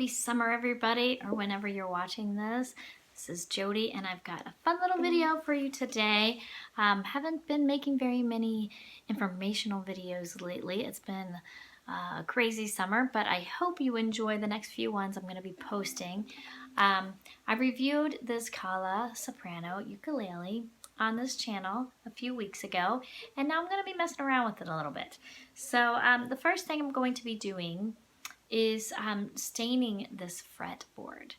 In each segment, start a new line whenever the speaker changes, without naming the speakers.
Happy summer, everybody, or whenever you're watching this. This is Jody, and I've got a fun little video for you today. Haven't been making very many informational videos lately. It's been a crazy summer, but I hope you enjoy the next few ones I'm going to be posting. I reviewed this Kala soprano ukulele on this channel a few weeks ago, and now I'm going to be messing around with it a little bit. So the first thing I'm going to be doing is staining this fretboard.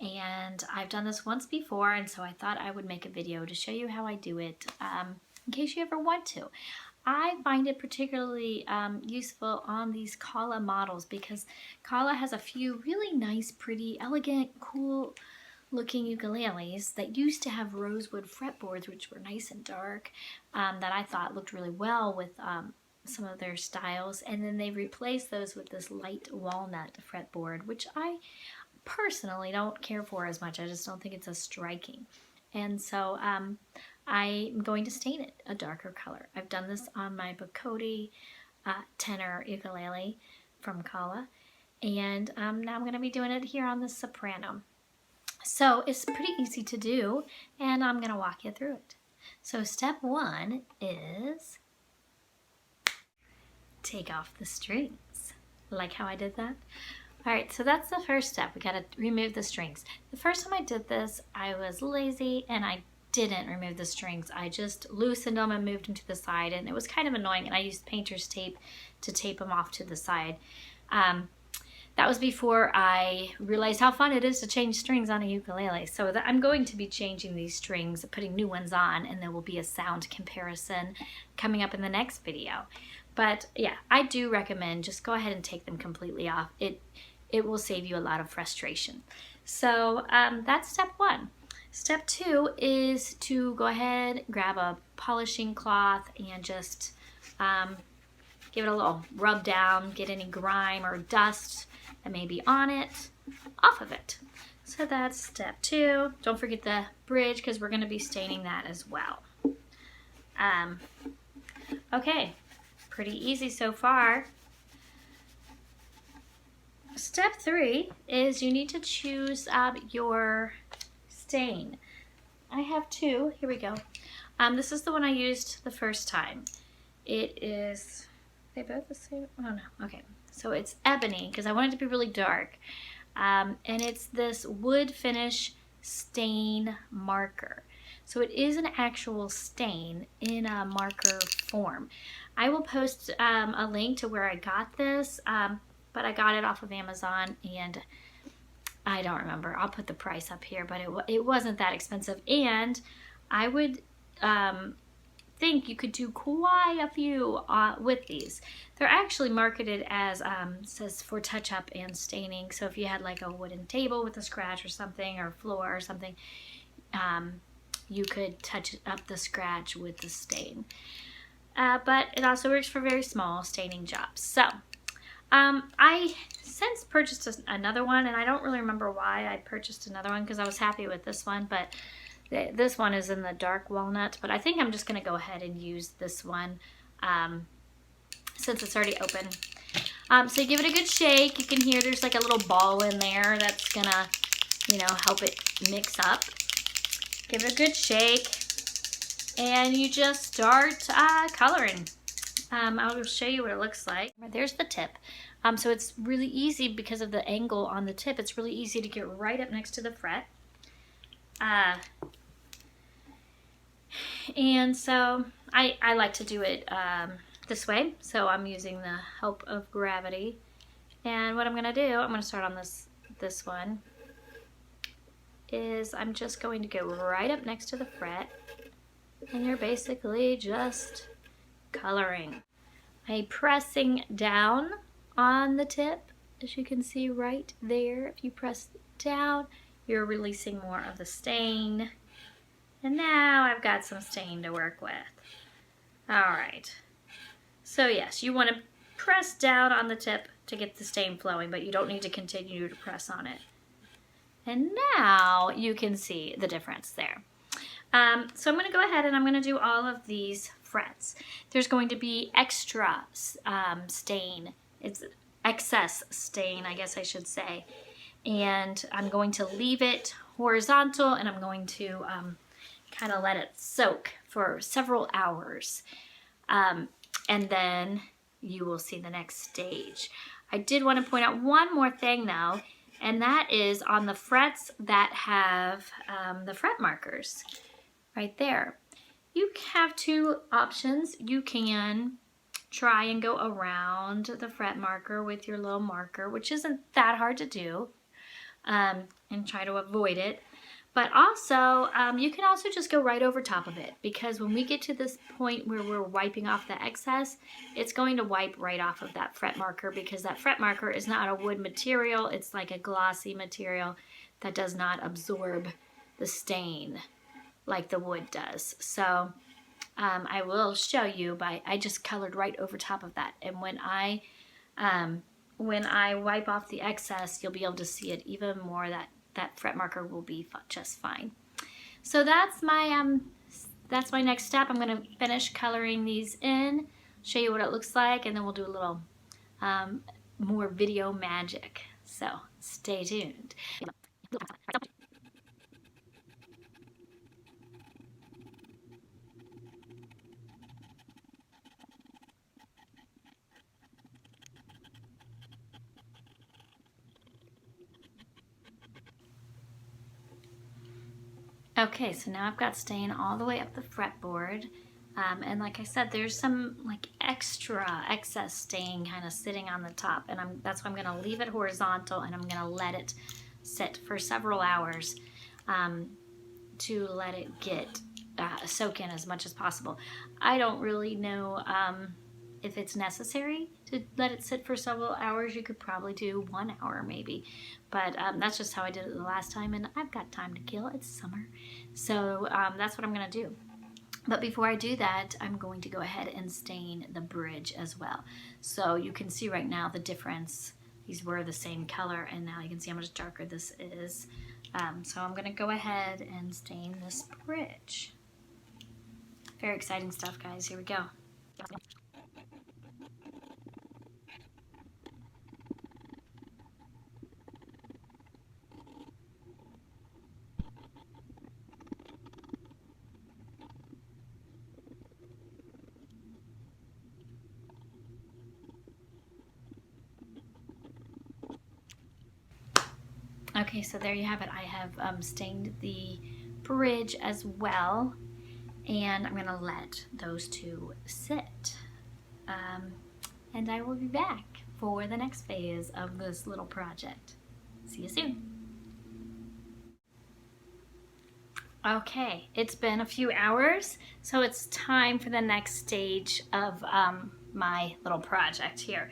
And I've done this once before, and so I thought I would make a video to show you how I do it in case you ever want to. I find it particularly useful on these Kala models because Kala has a few really nice, pretty, elegant, cool looking ukuleles that used to have rosewood fretboards, which were nice and dark, that I thought looked really well with some of their styles, and then they replaced those with this light walnut fretboard, which I personally don't care for as much. I just don't think it's as striking. And so I'm going to stain it a darker color. I've done this on my Bacote tenor ukulele from Kala, and now I'm going to be doing it here on the soprano. So it's pretty easy to do, and I'm going to walk you through it. So step one is take off the strings. Like how I did that? Alright, so that's the first step. We gotta remove the strings. The first time I did this, I was lazy and I didn't remove the strings. I just loosened them and moved them to the side, and it was kind of annoying, and I used painter's tape to tape them off to the side. That was before I realized how fun it is to change strings on a ukulele. So I'm going to be changing these strings, putting new ones on, and there will be a sound comparison coming up in the next video. But yeah, I do recommend just go ahead and take them completely off. It will save you a lot of frustration. So that's step one. Step two is to go ahead, grab a polishing cloth, and just give it a little rub down, get any grime or dust that may be on it off of it. So that's step two. Don't forget the bridge because we're going to be staining that as well. Okay. Pretty easy so far. Step three is you need to choose your stain. I have two. Here we go. This is the one I used the first time. It is, are they both the same? Oh no. Okay. So it's ebony because I want it to be really dark. And it's this wood finish stain marker. So it is an actual stain in a marker form. I will post a link to where I got this, but I got it off of Amazon, and I don't remember. I'll put the price up here, but it wasn't that expensive, and I would think you could do quite a few with these. They're actually marketed as, says for touch-up and staining, so if you had like a wooden table with a scratch or something, or floor or something, you could touch up the scratch with the stain. But it also works for very small staining jobs. So I since purchased another one, and I don't really remember why I purchased another one because I was happy with this one, but this one is in the dark walnut, but I think I'm just going to go ahead and use this one since it's already open. So you give it a good shake. You can hear there's like a little ball in there that's going to, you know, help it mix up. Give it a good shake, and you just start coloring. I'll show you what it looks like. There's the tip. So it's really easy because of the angle on the tip. It's really easy to get right up next to the fret. And so I like to do it this way. So I'm using the help of gravity. And what I'm going to do, I'm going to start on this one, is I'm just going to go right up next to the fret, and you're basically just coloring. I'm pressing down on the tip, as you can see right there. If you press down, you're releasing more of the stain. And now I've got some stain to work with. Alright. So yes, you want to press down on the tip to get the stain flowing, but you don't need to continue to press on it. And now you can see the difference there. So I'm going to go ahead and I'm going to do all of these frets. There's going to be extra stain. It's excess stain, I guess I should say. and I'm going to leave it horizontal, and I'm going to kind of let it soak for several hours. And then you will see the next stage. I did want to point out one more thing though, and that is on the frets that have the fret markers right there. You have two options. You can try and go around the fret marker with your little marker, which isn't that hard to do, and try to avoid it. But also, you can also just go right over top of it, because when we get to this point where we're wiping off the excess, it's going to wipe right off of that fret marker, because that fret marker is not a wood material. It's like a glossy material that does not absorb the stain like the wood does. So I will show you I just colored right over top of that. And when I wipe off the excess, you'll be able to see it even more. That fret marker will be just fine. So that's my next step. I'm going to finish coloring these in, show you what it looks like, and then we'll do a little more video magic. So stay tuned. Okay, so now I've got stain all the way up the fretboard, and like I said, there's some like excess stain kind of sitting on the top, and that's why I'm going to leave it horizontal, and I'm going to let it sit for several hours to let it get soak in as much as possible. I don't really know if it's necessary to let it sit for several hours. You could probably do 1 hour maybe, but that's just how I did it the last time, and I've got time to kill. It's summer, so that's what I'm gonna do. But before I do that, I'm going to go ahead and stain the bridge as well. So you can see right now the difference. These were the same color, and now you can see how much darker this is. So I'm gonna go ahead and stain this bridge. Very exciting stuff, guys. Here we go. Okay, so there you have it. I have stained the bridge as well, and I'm gonna let those two sit. And I will be back for the next phase of this little project. See you soon. Okay, it's been a few hours, so it's time for the next stage of my little project here.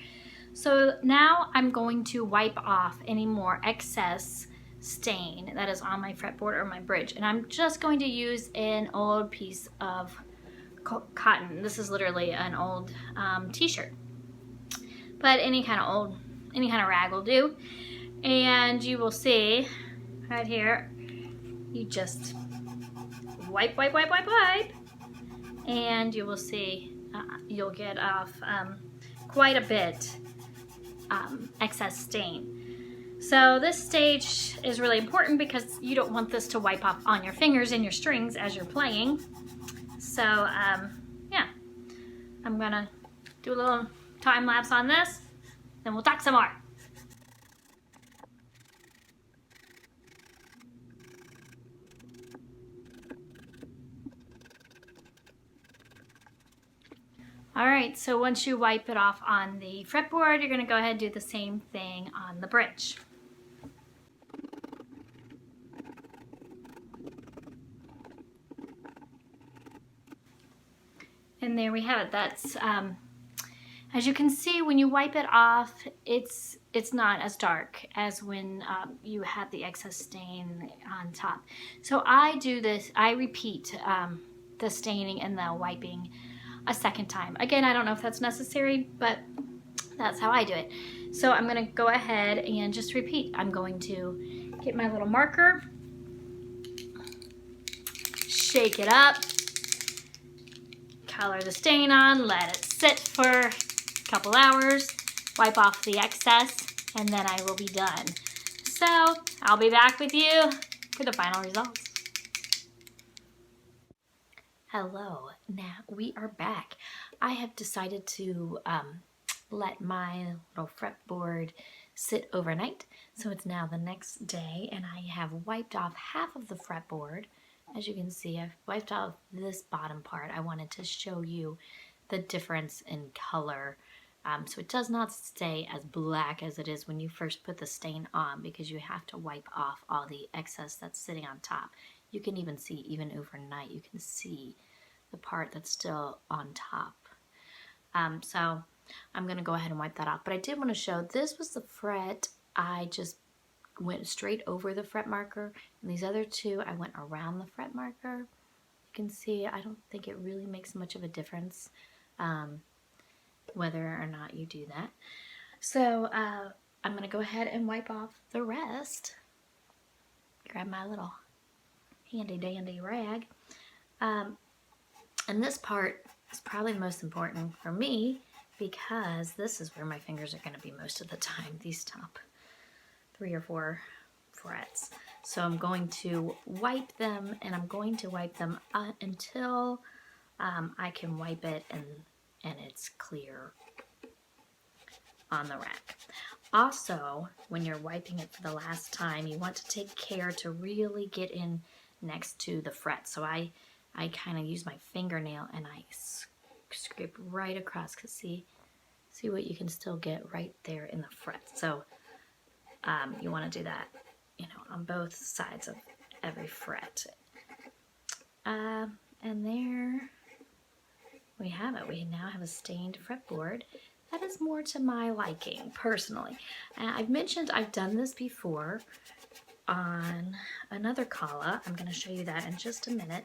So now I'm going to wipe off any more excess stain that is on my fretboard or my bridge, and I'm just going to use an old piece of cotton. This is literally an old t-shirt, but any kind of rag will do. And you will see right here, you just wipe, and you will see you'll get off quite a bit excess stain. So this stage is really important because you don't want this to wipe off on your fingers and your strings as you're playing. So yeah, I'm gonna do a little time lapse on this, then we'll talk some more. Alright, so once you wipe it off on the fretboard, you're going to go ahead and do the same thing on the bridge. And there we have it. That's, as you can see, when you wipe it off, it's not as dark as when you had the excess stain on top. So I do this, I repeat the staining and the wiping a second time. Again, I don't know if that's necessary, but that's how I do it. So I'm gonna go ahead and just repeat. I'm going to get my little marker, shake it up, color the stain on, let it sit for a couple hours, wipe off the excess, and then I will be done. So I'll be back with you for the final results. Hello, now we are back. I have decided to let my little fretboard sit overnight. So it's now the next day and I have wiped off half of the fretboard. As you can see, I've wiped off this bottom part. I wanted to show you the difference in color. So it does not stay as black as it is when you first put the stain on, because you have to wipe off all the excess that's sitting on top. You can even see, even overnight, you can see the part that's still on top. So I'm going to go ahead and wipe that off. But I did want to show, this was the fret. I just went straight over the fret marker. And these other two, I went around the fret marker. You can see, I don't think it really makes much of a difference whether or not you do that. So I'm going to go ahead and wipe off the rest. Grab my little handy dandy rag. And this part is probably the most important for me, because this is where my fingers are going to be most of the time, these top 3 or 4 frets. So I'm going to wipe them, and I'm going to wipe them until I can wipe it and it's clear on the rack. Also, when you're wiping it for the last time, you want to take care to really get in next to the fret. So I kind of use my fingernail and I scrape right across, because see what you can still get right there in the fret. So you want to do that, you know, on both sides of every fret. And there we have it. We now have a stained fretboard. That is more to my liking, personally. I've mentioned I've done this before on another Kala. I'm going to show you that in just a minute.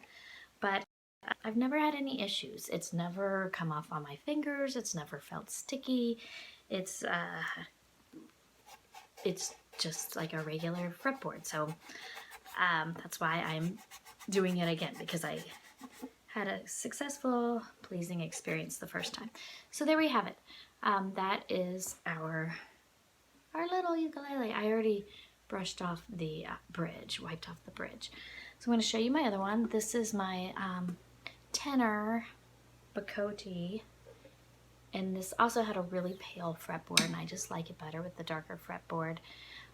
But I've never had any issues. It's never come off on my fingers. It's never felt sticky. It's just like a regular fretboard. So that's why I'm doing it again, because I had a successful, pleasing experience the first time. So there we have it. That is our little ukulele. I already brushed off the bridge, wiped off the bridge. So I'm going to show you my other one. This is my tenor ziricote, and this also had a really pale fretboard, and I just like it better with the darker fretboard.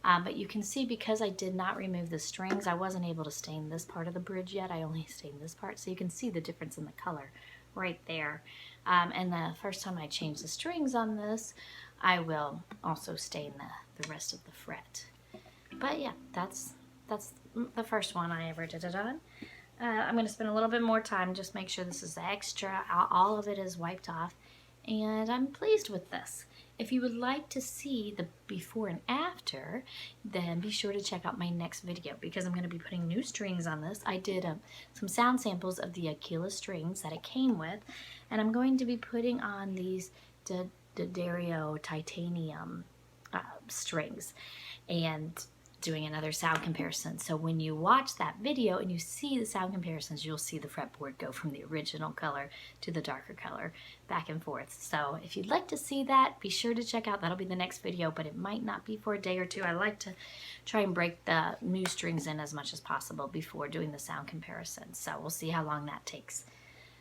But you can see, because I did not remove the strings, I wasn't able to stain this part of the bridge yet. I only stained this part, so you can see the difference in the color right there. And the first time I change the strings on this, I will also stain the rest of the fret. But yeah, that's the first one I ever did it on. I'm going to spend a little bit more time, just make sure this is extra, all of it is wiped off, and I'm pleased with this. If you would like to see the before and after, then be sure to check out my next video, because I'm going to be putting new strings on this. I did some sound samples of the ukulele strings that it came with, and I'm going to be putting on these Dario titanium strings and doing another sound comparison. So when you watch that video and you see the sound comparisons, you'll see the fretboard go from the original color to the darker color, back and forth. So if you'd like to see that, be sure to check out, that'll be the next video, but it might not be for a day or two. I like to try and break the new strings in as much as possible before doing the sound comparison. So we'll see how long that takes.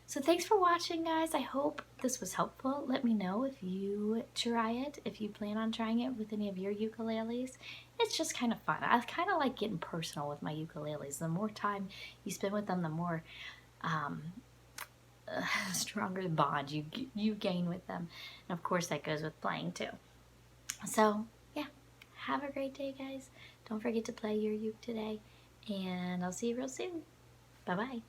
So thanks for watching, guys. I hope this was helpful. Let me know if you try it, if you plan on trying it with any of your ukuleles. It's just kind of fun. I kind of like getting personal with my ukuleles. The more time you spend with them, the more stronger the bond you gain with them. And of course, that goes with playing too. So yeah, have a great day, guys. Don't forget to play your uke today, and I'll see you real soon. Bye-bye.